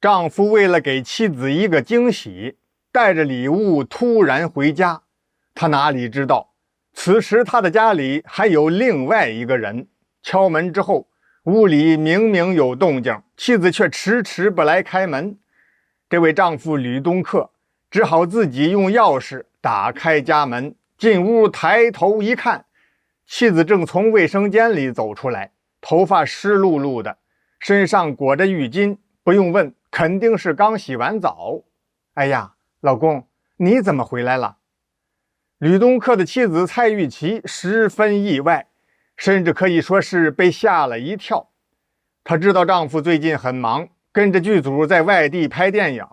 丈夫為了給妻子一個驚喜，帶着禮物突然回家。他哪裡知道，此時他的家裡還有另外一個人。敲門之後，屋裡明明有動靜，妻子卻遲遲不來開門。這位丈夫呂東克只好自己用鑰匙打開家門，進屋抬頭一看，妻子正從衛生間裡走出來，頭髮濕漉漉的，身上裹着浴巾，不用問，肯定是剛洗完澡。哎呀，老公，你怎麼回來了？呂東克的妻子蔡玉琪十分意外，甚至可以說是被嚇了一跳。她知道丈夫最近很忙，跟着劇組在外地拍電影，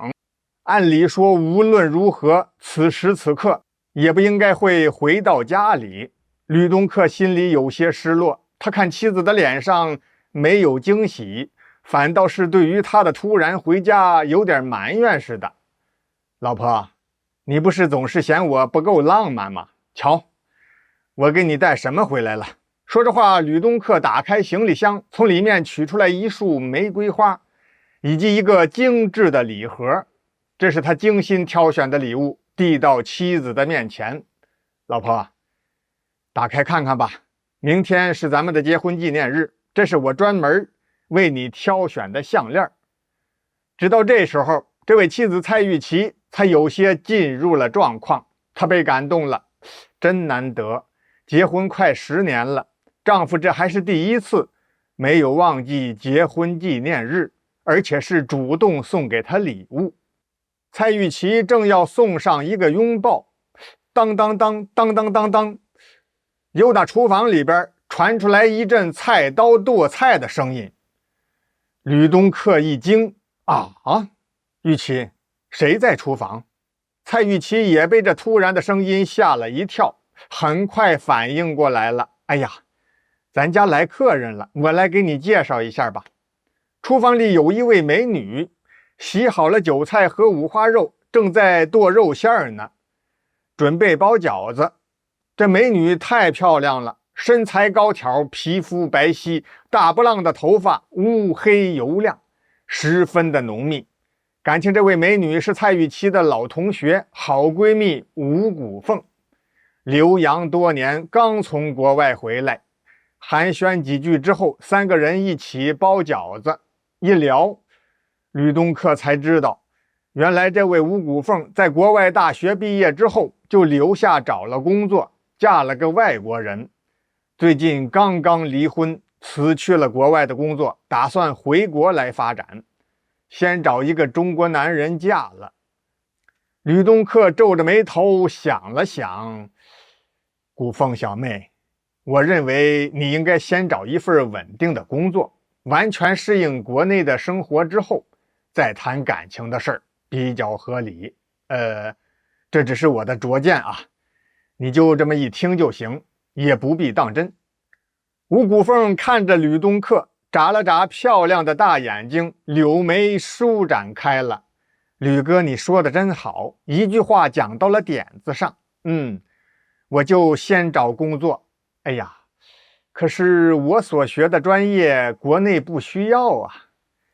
按理說無論如何，此時此刻也不應該會回到家裡。呂東克心裡有些失落，他看妻子的臉上沒有驚喜，反倒是對於他的突然回家有點埋怨似的。老婆，你不是总是嫌我不夠浪漫嗎？瞧，我给你带什麼回来了。說着話，呂東克打開行李箱，從裡面取出來一束玫瑰花，以及一個精致的禮盒。這是他精心挑選的禮物，遞到妻子的面前。老婆，打開看看吧，明天是咱們的結婚紀念日，這是我專門為你挑選的項鏈。直到這時候，這位妻子蔡玉琪才有些進入了狀況，她被感動了，真難得，結婚快10年了，丈夫這還是第一次沒有忘記結婚紀念日，而且是主動送給她禮物。蔡玉琪正要送上一個擁抱，當當當當当当当，由那廚房裡邊傳出來一陣菜刀剁菜的聲音。呂東克一驚，啊，玉琪，誰在廚房？蔡玉琪也被這突然的聲音嚇了一跳，很快反應過來了。哎呀，咱家來客人了，我來給你介紹一下吧。廚房裡有一位美女，洗好了韭菜和五花肉，正在剁肉馅呢，準備包饺子。這美女太漂亮了，身材高挑，皮膚白皙，大波浪的頭髮烏黑油亮，十分的濃密。感情這位美女是蔡玉琪的老同學，好閨蜜吳谷鳳，留洋多年，剛從國外回來。寒暄幾句之後，3個人一起包餃子。一聊，呂東克才知道，原來這位吳谷鳳在國外大學畢業之後就留下找了工作，嫁了個外國人，最近剛剛離婚，辭去了國外的工作，打算回國來發展，先找一個中國男人嫁了。呂東克皺着眉頭想了想，谷鳳小妹，我認為你應該先找一份穩定的工作，完全適應國內的生活之後，再談感情的事兒，比較合理。這只是我的拙見啊，你就這麼一聽就行，也不必當真。吳谷鳳看着呂東克，眨了眨漂亮的大眼睛，柳眉舒展開了。呂哥，你說的真好，一句話講到了點子上。我就先找工作。哎呀，可是我所学的專業國內不需要啊，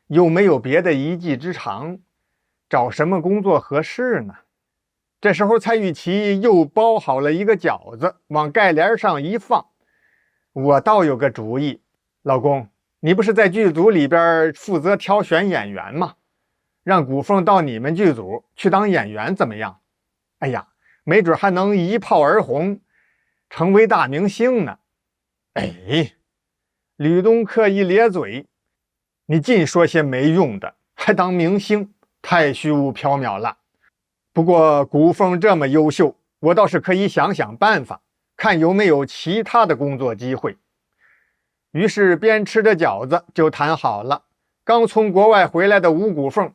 又沒有別的一技之長，找什麼工作合適呢？這時候蔡玉琪又包好了一個餃子，往蓋簾上一放。我倒有個主意，老公，你不是在劇組裡邊負責挑選演員嗎？讓谷鳳到你們劇組去當演員怎麼樣？哎呀，沒準還能一炮而紅，成為大明星呢。呂東克一咧嘴，你盡說些沒用的，還當明星，太虛無縹緲了。不過谷鳳這麼優秀，我倒是可以想想辦法，看有沒有其他的工作機會。於是邊吃着餃子就談好了。剛從國外回來的吳谷鳳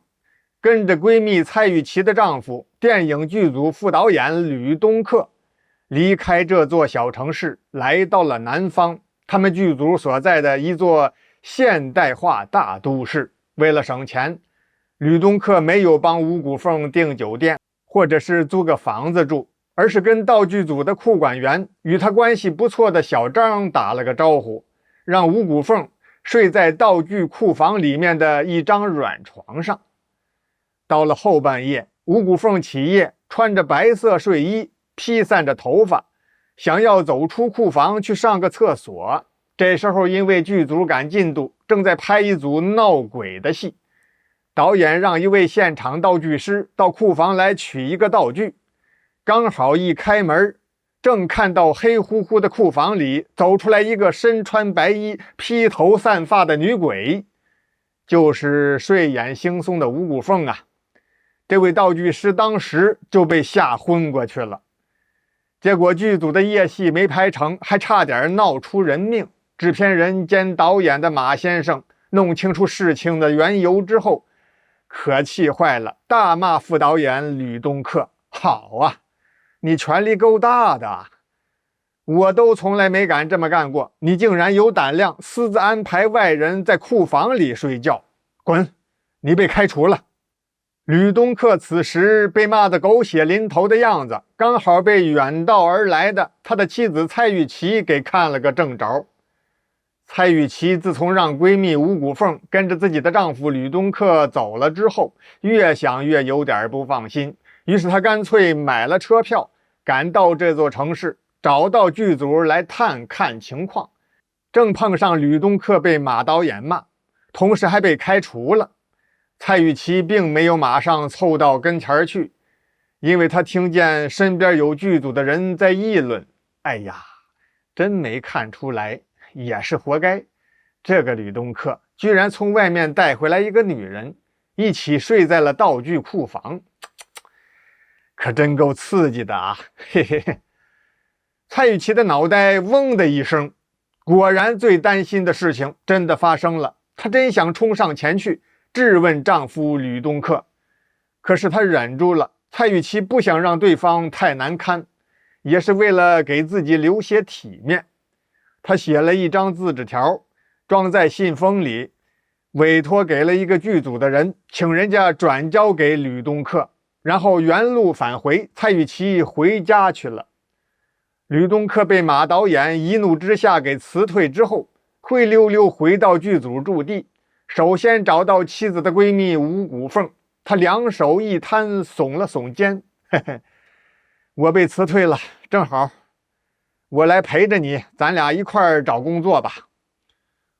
跟着閨蜜蔡玉琪的丈夫，電影劇組副導演呂東克，離開這座小城市，來到了南方，他們劇組所在的一座現代化大都市。為了省錢，呂東克沒有幫吳谷鳳訂酒店，或者是租個房子住，而是跟道具組的庫管員與他關係不錯的小張打了個招呼，讓吳谷鳳睡在道具庫房裡面的一張軟床上。到了後半夜，五谷鳳起夜，穿着白色睡衣，披散着頭髮，想要走出庫房去上個廁所。這時候因為劇組趕進度，正在拍一組鬧鬼的戲，導演讓一位現場道具師到庫房來取一個道具，剛好一開門，正看到黑乎乎的庫房裡走出來一個身穿白衣、披頭散髮的女鬼，就是睡眼惺忪的五谷鳳啊。這位道具師當時就被嚇昏過去了。結果劇組的夜戲沒拍成，還差點鬧出人命。制片人兼導演的馬先生弄清楚事情的緣由之後，可氣壞了，大罵副導演呂東克：好啊，你權力夠大的，我都從來沒敢這麼幹過，你竟然有膽量私自安排外人在庫房裡睡覺，滾，你被開除了。呂東克此時被罵得狗血淋頭的樣子，剛好被遠道而來的他的妻子蔡玉琪給看了個正着。蔡玉琪自從讓閨蜜五谷鳳跟着自己的丈夫呂東克走了之後，越想越有點不放心，於是她乾脆買了車票，趕到這座城市，找到劇組來探看情況。正碰上呂東克被馬導演罵，同時還被開除了。蔡玉琪並沒有馬上湊到跟前去，因為她聽見身邊有劇組的人在議論：哎呀，真沒看出來，也是活該，這個呂東克居然從外面帶回來一個女人，一起睡在了道具庫房，可真夠刺激的啊！嘿嘿嘿。蔡玉琪的腦袋嗡的一聲，果然最擔心的事情真的發生了。她真想衝上前去質問丈夫呂東克，可是她忍住了。蔡玉琪不想讓對方太難堪，也是為了給自己留些體面。她寫了一張字紙條，裝在信封裡，委託給了一個劇組的人，請人家轉交給呂東克，然後原路返回。蔡玉琪回家去了。呂東克被馬導演一怒之下給辭退之後，灰溜溜回到劇組駐地，首先找到妻子的閨蜜五谷鳳，他兩手一攤，聳了聳肩：嘿嘿，我被辭退了，正好我來陪着你，咱倆一塊兒找工作吧。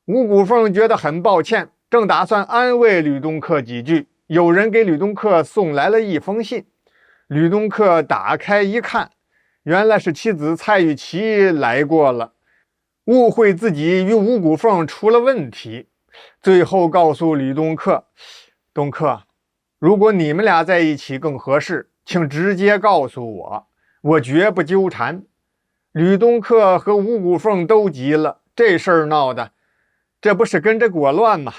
五谷鳳覺得很抱歉，正打算安慰呂東克幾句，有人給呂東克送來了一封信。呂東克打開一看，原來是妻子蔡玉琪來過了，誤會自己與五谷鳳出了問題，最後告訴呂東克：東克，如果你們倆在一起更合適，請直接告訴我，我絕不糾纏。呂東克和五谷鳳都急了，這事兒鬧的，這不是跟着裹亂嗎？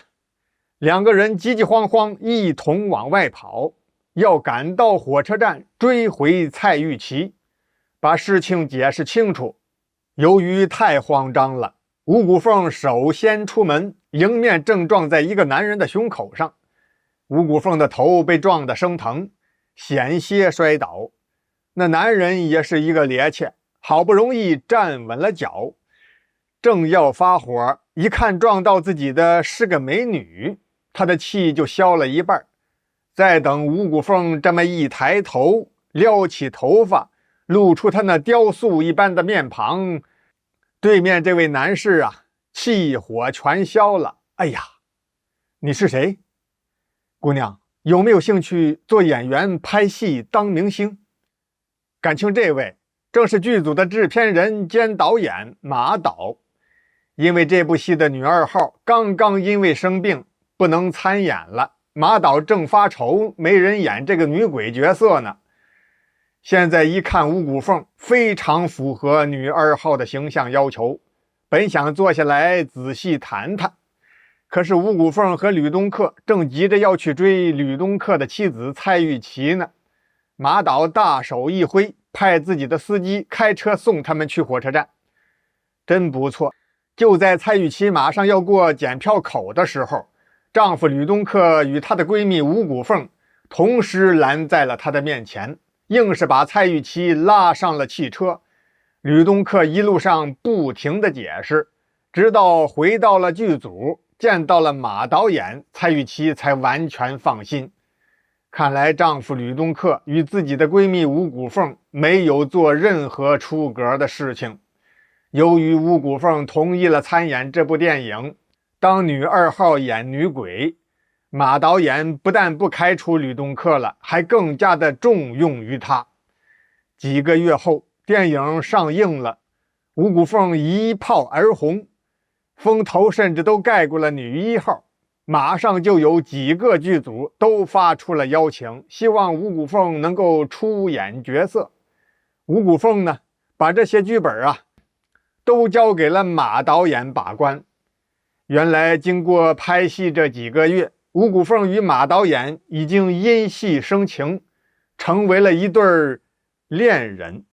兩個人急急慌慌一同往外跑，要趕到火車站追回蔡玉琪，把事情解釋清楚。由於太慌張了，五谷鳳首先出門，迎面正撞在一個男人的胸口上，五谷鳳的頭被撞得生疼，險些摔倒。那男人也是一個趔趄，好不容易站穩了腳，正要發火，一看撞到自己的是個美女，他的氣就消了一半。再等五谷鳳這麼一抬頭，撩起頭髮，露出他那雕塑一般的面龐，對面這位男士啊，氣火全消了。哎呀，你是誰？姑娘，有沒有興趣做演員、拍戲、當明星？感情這位正是劇組的制片人兼導演馬導。因為這部戲的女二號剛剛因為生病不能參演了，馬導正發愁沒人演這個女鬼角色呢。現在一看五谷鳳非常符合女二號的形象要求，本想坐下來仔細談談，可是五谷鳳和呂東克正急着要去追呂東克的妻子蔡玉琪呢。馬導大手一揮，派自己的司機開車送他们去火車站。真不錯，就在蔡玉琪馬上要過檢票口的時候，丈夫呂東克與她的閨蜜五谷鳳同時攔在了她的面前，硬是把蔡玉琪拉上了汽車。呂東克一路上不停地解釋，直到回到了劇組，見到了馬導演，蔡玉琪才完全放心。看來丈夫呂東克與自己的閨蜜吳谷鳳沒有做任何出格的事情。由於吳谷鳳同意了參演這部電影，當女二號演女鬼，馬導演不但不開除呂東克了，還更加的重用於他。幾個月後，電影上映了，吳谷鳳一炮而紅，風頭甚至都蓋過了女一號。馬上就有幾個劇組都發出了邀請，希望吳谷鳳能夠出演角色。吳谷鳳呢，把這些劇本都交給了馬導演把關。原來經過拍戲這幾個月，吳谷鳳與馬導演已經因戲生情，成為了一對戀人。